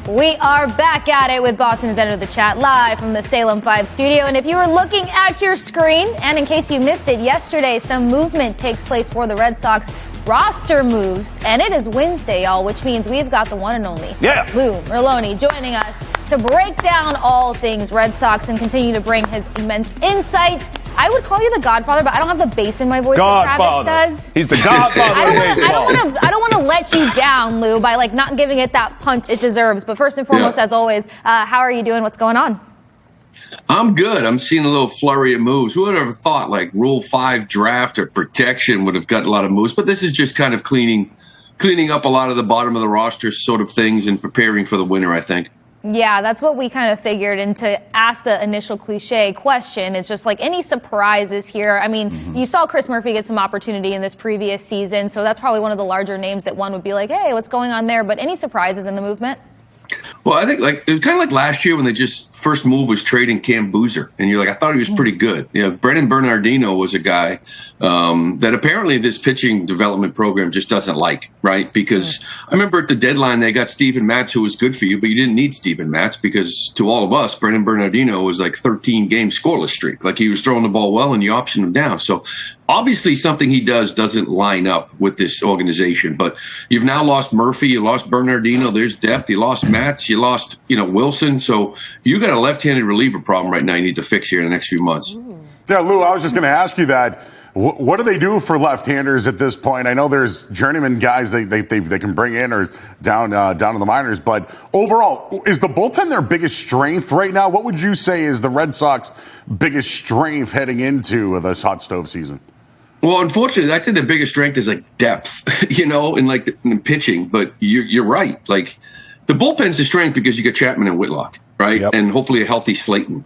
We are back at it with Boston's End of the Chat live from the Salem 5 studio. And if you were looking at your screen, and in case you missed it yesterday, some movement takes place for the Red Sox. Roster moves, and it is Wednesday, y'all, which means we've got the one and only Lou Merloni joining us to break down all things Red Sox and continue to bring his immense insight. I would call you the Godfather, but I don't have the bass in my voice that Travis does. He's the Godfather of baseball. I don't want to let you down, Lou, by not giving it that punch it deserves. But first and foremost, as always, how are you doing? What's going on? I'm good. I'm seeing a little flurry of moves. Who would have thought Rule 5 draft or protection would have gotten a lot of moves? But this is just kind of cleaning up a lot of the bottom of the roster sort of things and preparing for the winter, I think. Yeah, that's what we kind of figured. And to ask the initial cliche question, it's just any surprises here? I mean, you saw Chris Murphy get some opportunity in this previous season, so that's probably one of the larger names that one would be like, hey, what's going on there? But any surprises in the movement? Well, I think it was kind of like last year when they just first move was trading Cam Boozer, and you're I thought he was pretty good. Brennan Bernardino was a guy that apparently this pitching development program just doesn't like, right? Because I remember at the deadline they got Steven Matz, who was good for you, but you didn't need Steven Matz because to all of us, Brennan Bernardino was 13-game scoreless streak. He was throwing the ball well, and you optioned him down. So obviously something he does doesn't line up with this organization. But you've now lost Murphy, you lost Bernardino. There's depth. You lost Matz, you lost Wilson. So you got a left-handed reliever problem right now you need to fix here in the next few months. Yeah, Lou, I was just going to ask you that. What do they do for left-handers at this point? I know there's journeyman guys they can bring in or down to the minors, but overall, is the bullpen their biggest strength right now? What would you say is the Red Sox biggest strength heading into this hot stove season? Well, unfortunately, I'd say the biggest strength is depth, in pitching. But you're right. The bullpen's the strength because you got Chapman and Whitlock, right? Yep. And hopefully a healthy Slayton,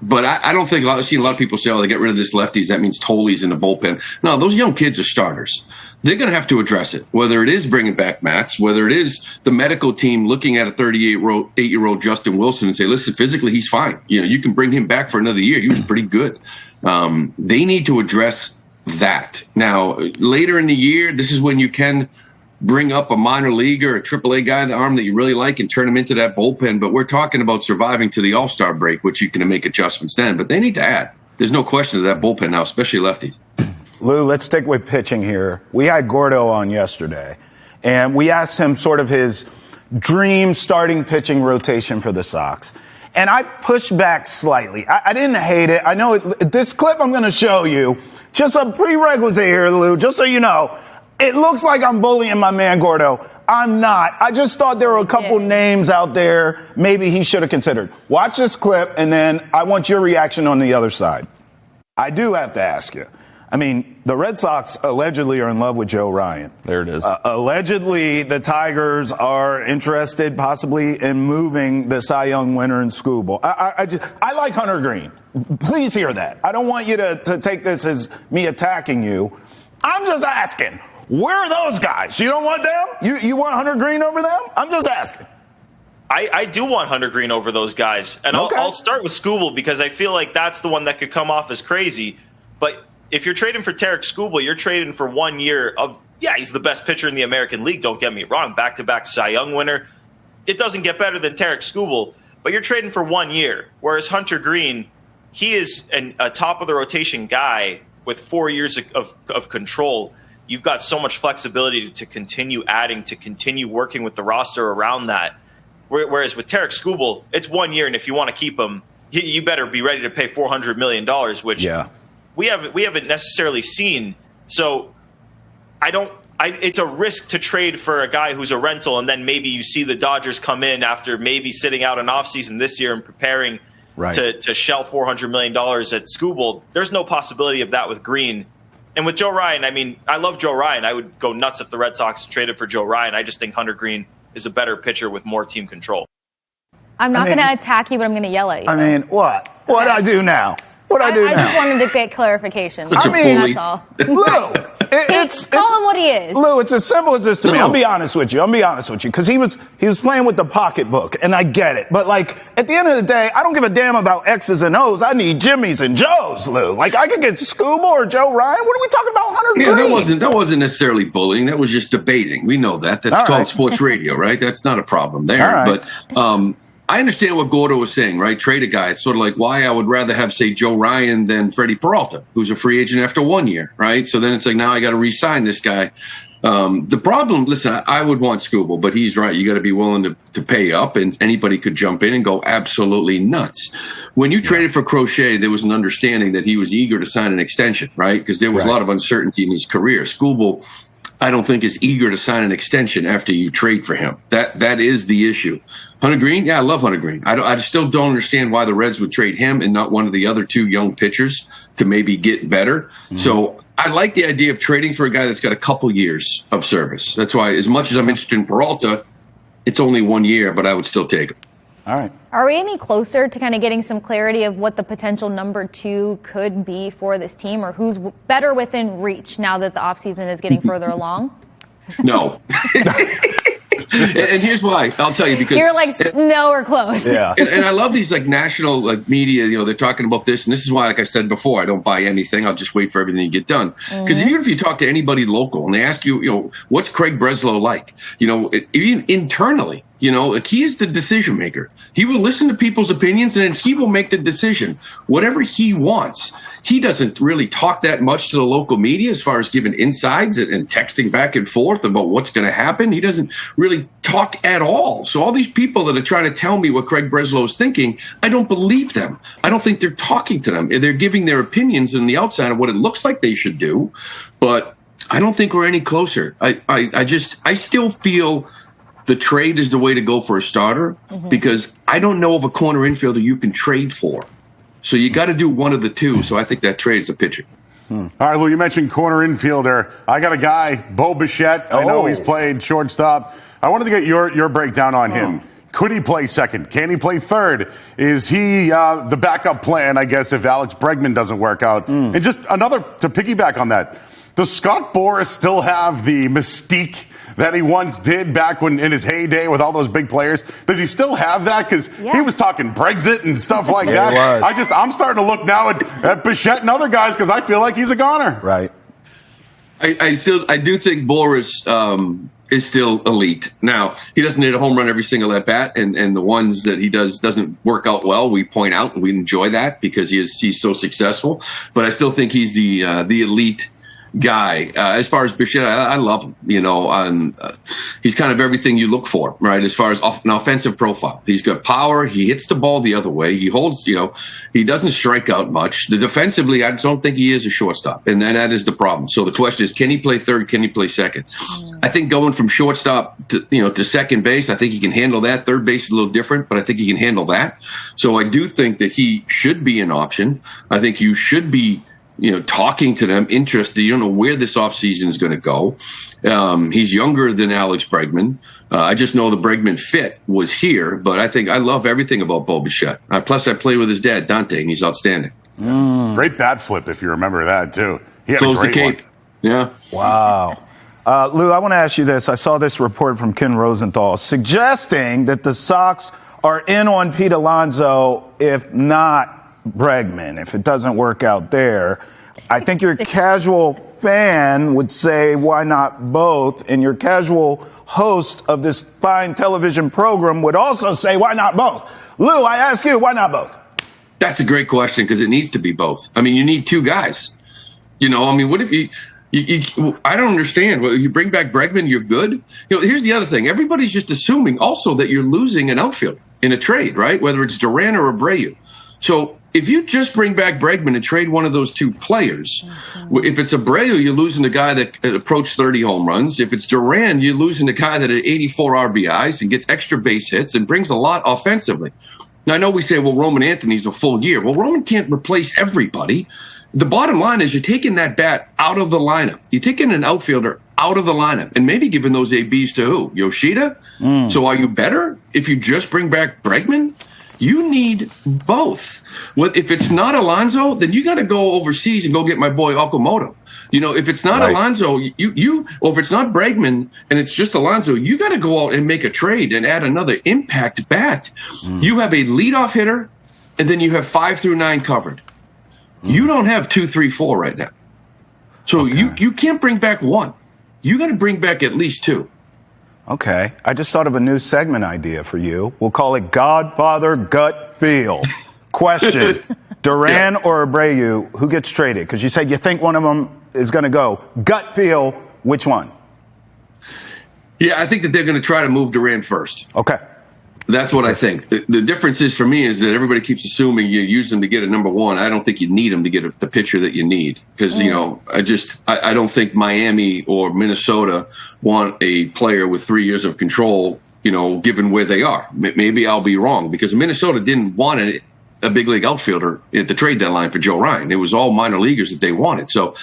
But I don't think I've seen a lot of people say, they get rid of this lefties. That means Toley's in the bullpen. No, those young kids are starters. They're going to have to address it, whether it is bringing back Matz, whether it is the medical team looking at a 38-year-old Justin Wilson and say, listen, physically, he's fine. You can bring him back for another year. He was pretty good. They need to address that. Now, later in the year, this is when you can bring up a minor leaguer, a AAA guy in the arm that you really like and turn him into that bullpen. But we're talking about surviving to the All-Star break, which you can make adjustments then. But they need to add. There's no question to that bullpen now, especially lefties. Lou, let's stick with pitching here. We had Gordo on yesterday, and we asked him sort of his dream starting pitching rotation for the Sox. And I pushed back slightly. I didn't hate it. I know this clip I'm going to show you, just a prerequisite here, Lou, just so you know. It looks like I'm bullying my man Gordo. I'm not. I just thought there were a couple names out there maybe he should have considered. Watch this clip, and then I want your reaction on the other side. I do have to ask you. I mean, the Red Sox allegedly are in love with Joe Ryan. There it is. Allegedly, the Tigers are interested possibly in moving the Cy Young winner in Skubal. I like Hunter Green. Please hear that. I don't want you to take this as me attacking you. I'm just asking. Where are those guys? You don't want them? You want Hunter Green over them? I'm just asking. I do want Hunter Green over those guys. And okay. I'll start with Skubal because I feel like that's the one that could come off as crazy. But if you're trading for Tarik Skubal, you're trading for 1 year of, he's the best pitcher in the American League. Don't get me wrong. Back-to-back Cy Young winner. It doesn't get better than Tarik Skubal, but you're trading for 1 year. Whereas Hunter Green, he is a top-of-the-rotation guy with 4 years of control. You've got so much flexibility to continue adding, to continue working with the roster around that. Whereas with Tarik Skubal, it's 1 year, and if you want to keep him, you better be ready to pay $400 million, which we haven't necessarily seen. So it's a risk to trade for a guy who's a rental, and then maybe you see the Dodgers come in after maybe sitting out an offseason this year and preparing to shell $400 million at Skubal. There's no possibility of that with Green. And with Joe Ryan, I mean, I love Joe Ryan. I would go nuts if the Red Sox traded for Joe Ryan. I just think Hunter Green is a better pitcher with more team control. I'm not going to attack you, but I'm going to yell at you. I mean, what? What'd I do now? What I do I now? just wanted to get clarification. Such a bully. That's all. Lou, Call him what he is. Lou, it's as simple as this to me. No. I'll be honest with you, because he was playing with the pocketbook, and I get it. But like at the end of the day, I don't give a damn about X's and O's. I need Jimmys and Joes, Lou. Like I could get Scuba or Joe Ryan. What are we talking about? 100 Yeah, that wasn't necessarily bullying. That was just debating. We know that. That's called sports radio, right? That's not a problem there. Right. But I understand what Gordo was saying, right? Trade a guy. It's sort of like why I would rather have, say, Joe Ryan than Freddie Peralta, who's a free agent after 1 year, right? So then it's like, now I got to re-sign this guy. The problem, listen, I would want Scooble, but he's right. You got to be willing to pay up, and anybody could jump in and go absolutely nuts. When you traded for Crochet, there was an understanding that he was eager to sign an extension, right? Because there was a lot of uncertainty in his career. Scooble, I don't think, is eager to sign an extension after you trade for him. That is the issue. Hunter Green, yeah, I love Hunter Green. I still don't understand why the Reds would trade him and not one of the other two young pitchers to maybe get better. Mm-hmm. So I like the idea of trading for a guy that's got a couple years of service. That's why, as much as I'm interested in Peralta, it's only 1 year, but I would still take him. All right. Are we any closer to kind of getting some clarity of what the potential number 2 could be for this team, or who's better within reach now that the offseason is getting further along? No. And here's why. I'll tell you, because you're like, no, we're close. Yeah. And I love these like national like media. You know, they're talking about this, and this is why, like I said before, I don't buy anything. I'll just wait for everything to get done. Because even if you talk to anybody local and they ask you, you know, what's Craig Breslow like? You know, even internally. You know, like he is the decision maker. He will listen to people's opinions and then he will make the decision. Whatever he wants. He doesn't really talk that much to the local media as far as giving insides and texting back and forth about what's going to happen. He doesn't really talk at all. So all these people that are trying to tell me what Craig Breslow is thinking, I don't believe them. I don't think they're talking to them. They're giving their opinions on the outside of what it looks like they should do. But I don't think we're any closer. I still feel the trade is the way to go for a starter because I don't know of a corner infielder you can trade for. So you got to do one of the two. So I think that trade is a pitcher. All right, Lou, you mentioned corner infielder. I got a guy, Bo Bichette. I know he's played shortstop. I wanted to get your breakdown on him. Could he play second? Can he play third? Is he the backup plan, I guess, if Alex Bregman doesn't work out? And just another, to piggyback on that, does Scott Boras still have the mystique that he once did back when in his heyday with all those big players? Does he still have that? Because he was talking Brexit and stuff like that. I'm starting to look now at Bichette and other guys because I feel like he's a goner. Right. I do think Boras is still elite. Now, he doesn't hit a home run every single at bat, and the ones that he doesn't work out well, we point out and we enjoy that because he's so successful. But I still think he's the elite guy. As far as Bichette, I love him. You know, he's kind of everything you look for, right? As far as an offensive profile, he's got power. He hits the ball the other way. He holds. You know, he doesn't strike out much. Defensively, I don't think he is a shortstop, and that is the problem. So the question is, can he play third? Can he play second? I think going from shortstop to second base, I think he can handle that. Third base is a little different, but I think he can handle that. So I do think that he should be an option. I think you should be, talking to them, interested. You don't know where this offseason is going to go. He's younger than Alex Bregman. I just know the Bregman fit was here, but I love everything about Bo Bichette. Plus, I play with his dad, Dante, and he's outstanding. Great bat flip, if you remember that, too. He had Close a great the cape. one. Yeah. Wow. Lou, I want to ask you this. I saw this report from Ken Rosenthal suggesting that the Sox are in on Pete Alonso, if not Bregman, if it doesn't work out there. I think your casual fan would say, why not both? And your casual host of this fine television program would also say, why not both? Lou, I ask you, why not both? That's a great question because it needs to be both. I mean, you need two guys. What if you I don't understand. Well, you bring back Bregman, you're good. Here's the other thing. Everybody's just assuming also that you're losing an outfielder in a trade, right? Whether it's Duran or Abreu. So if you just bring back Bregman and trade one of those two players, if it's Abreu, you're losing the guy that approached 30 home runs. If it's Duran, you're losing the guy that had 84 RBIs and gets extra base hits and brings a lot offensively. Now, I know we say, well, Roman Anthony's a full year. Well, Roman can't replace everybody. The bottom line is you're taking that bat out of the lineup. You're taking an outfielder out of the lineup and maybe giving those ABs to who? Yoshida? So are you better if you just bring back Bregman? You need both. If it's not Alonso, then you got to go overseas and go get my boy Okamoto. If it's not Alonso, or if it's not Bregman and it's just Alonso, you got to go out and make a trade and add another impact bat. You have a leadoff hitter, and then you have 5 through 9 covered. You don't have 2, 3, 4 right now. So you can't bring back one. You got to bring back at least 2. Okay. I just thought of a new segment idea for you. We'll call it Godfather Gut Feel. Question. Duran or Abreu, who gets traded? Because you said you think one of them is going to go. Gut feel, which one? Yeah, I think that they're going to try to move Duran first. Okay. That's what I think. The difference is for me is that everybody keeps assuming you use them to get a number one. I don't think you need them to get the pitcher that you need because, I don't think Miami or Minnesota want a player with 3 years of control, given where they are. Maybe I'll be wrong because Minnesota didn't want a big league outfielder at the trade deadline for Joe Ryan. It was all minor leaguers that they wanted. So,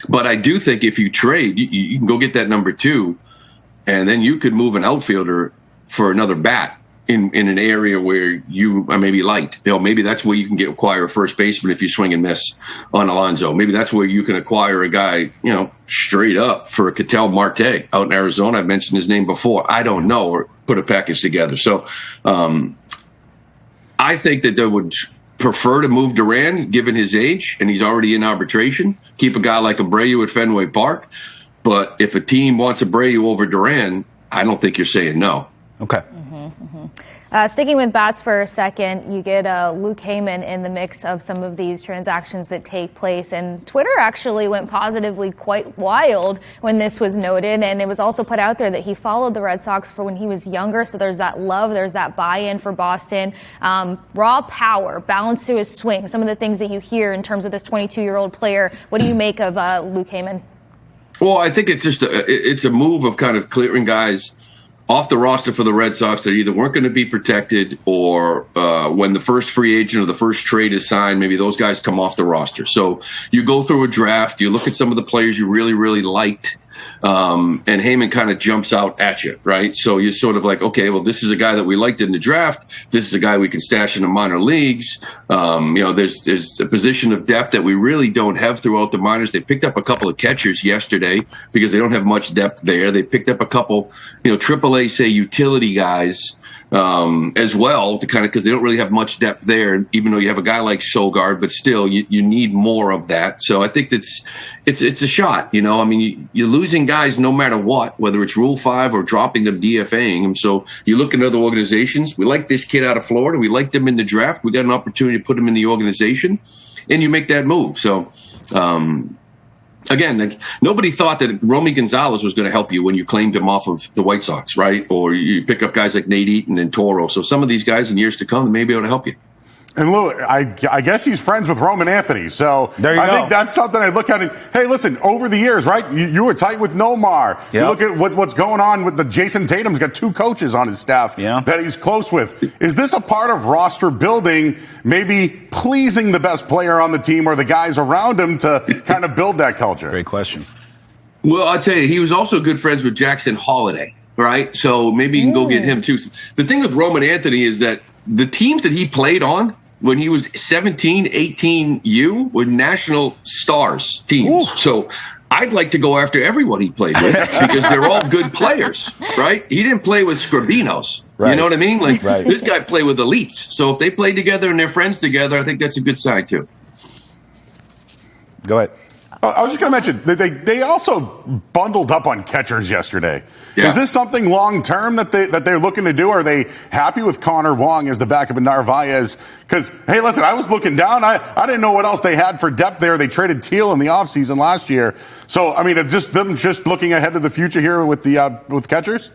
but I do think if you trade, you can go get that number 2, and then you could move an outfielder for another bat. In an area where you are maybe light. Maybe that's where you can acquire a first baseman if you swing and miss on Alonso. Maybe that's where you can acquire a guy, straight up for a Ketel Marte out in Arizona. I've mentioned his name before. I don't know, or put a package together. So I think that they would prefer to move Duran, given his age, and he's already in arbitration. Keep a guy like Abreu at Fenway Park. But if a team wants Abreu over Duran, I don't think you're saying no. Okay. Sticking with bats for a second, you get Luke Heyman in the mix of some of these transactions that take place. And Twitter actually went positively quite wild when this was noted. And it was also put out there that he followed the Red Sox for when he was younger. So there's that love, there's that buy-in for Boston. Raw power, balance to his swing, some of the things that you hear in terms of this 22-year-old player. What do you make of Luke Heyman? Well, I think it's just it's a move of kind of clearing guys off the roster for the Red Sox that either weren't going to be protected or when the first free agent or the first trade is signed, maybe those guys come off the roster. So you go through a draft, you look at some of the players you really, really liked, and Heyman kind of jumps out at you, right? So you're sort of like, okay, well, this is a guy that we liked in the draft. This is a guy we can stash in the minor leagues. There's a position of depth that we really don't have throughout the minors. They picked up a couple of catchers yesterday because they don't have much depth there. They picked up a couple, AAA, say, utility guys as well, to kind of, because they don't really have much depth there, even though you have a guy like Sogard, but still you need more of that. So I think it's a shot, you're losing guys no matter what, whether it's Rule 5 or dropping them, DFAing them. So you look at other organizations. We like this kid out of Florida. We liked him in the draft. We got an opportunity to put him in the organization, and you make that move. So, again, nobody thought that Romy Gonzalez was going to help you when you claimed him off of the White Sox, right? Or you pick up guys like Nate Eaton and Toro. So some of these guys in years to come may be able to help you. And Lou, I guess he's friends with Roman Anthony. So I think that's something I look at. And hey, listen, over the years, right? You were tight with Nomar. Yep. You look at what's going on with the Jason Tatum's got 2 coaches on his staff that he's close with. Is this a part of roster building, maybe pleasing the best player on the team or the guys around him to kind of build that culture? Great question. Well, I'll tell you, he was also good friends with Jackson Holiday, right? So maybe you can go get him too. The thing with Roman Anthony is that the teams that he played on when he was 17, 18U were national stars teams. Ooh. So I'd like to go after everyone he played with because they're all good players, right? He didn't play with Scrabinos. Right. You know what I mean? This guy played with elites. So if they play together and they're friends together, I think that's a good sign too. Go ahead. I was just going to mention they also bundled up on catchers yesterday. Yeah. Is this something long term that they're looking to do? Are they happy with Connor Wong as the backup of Narvaez? Because hey, listen, I was looking down. I didn't know what else they had for depth there. They traded Teal in the offseason last year. So I mean, it's just them just looking ahead to the future here with the with catchers.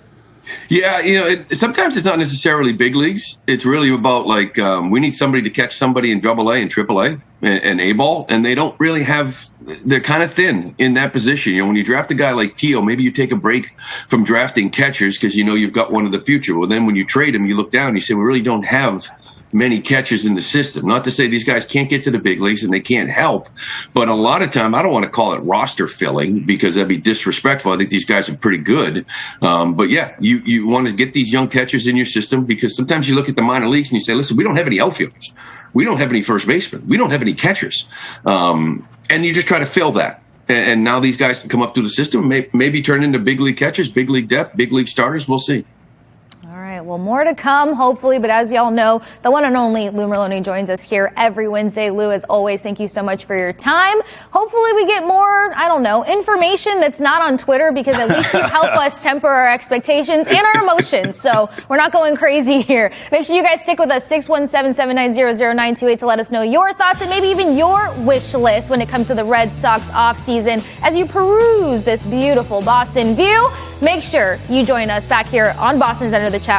Yeah, sometimes it's not necessarily big leagues. It's really about we need somebody to catch somebody in AA and AAA and A-ball, and they don't really have. They're kind of thin in that position. When you draft a guy like Teal, maybe you take a break from drafting catchers because you've got one of the future. Well, then when you trade him, you look down and you say, we really don't have many catches in the system. Not to say these guys can't get to the big leagues and they can't help, but a lot of time, I don't want to call it roster filling because that'd be disrespectful. I think these guys are pretty good. But yeah, you want to get these young catchers in your system because sometimes you look at the minor leagues and you say, listen, we don't have any outfielders. We don't have any first basemen. We don't have any catchers. And you just try to fill that. And now these guys can come up through the system, maybe turn into big league catchers, big league depth, big league starters. We'll see. All right, well, more to come, hopefully. But as y'all know, the one and only Lou Merloni joins us here every Wednesday. Lou, as always, thank you so much for your time. Hopefully we get more, I don't know, information that's not on Twitter, because at least you help us temper our expectations and our emotions. So we're not going crazy here. Make sure you guys stick with us, 617-790-0928, to let us know your thoughts and maybe even your wish list when it comes to the Red Sox offseason. As you peruse this beautiful Boston view, make sure you join us back here on Boston's Under the Chat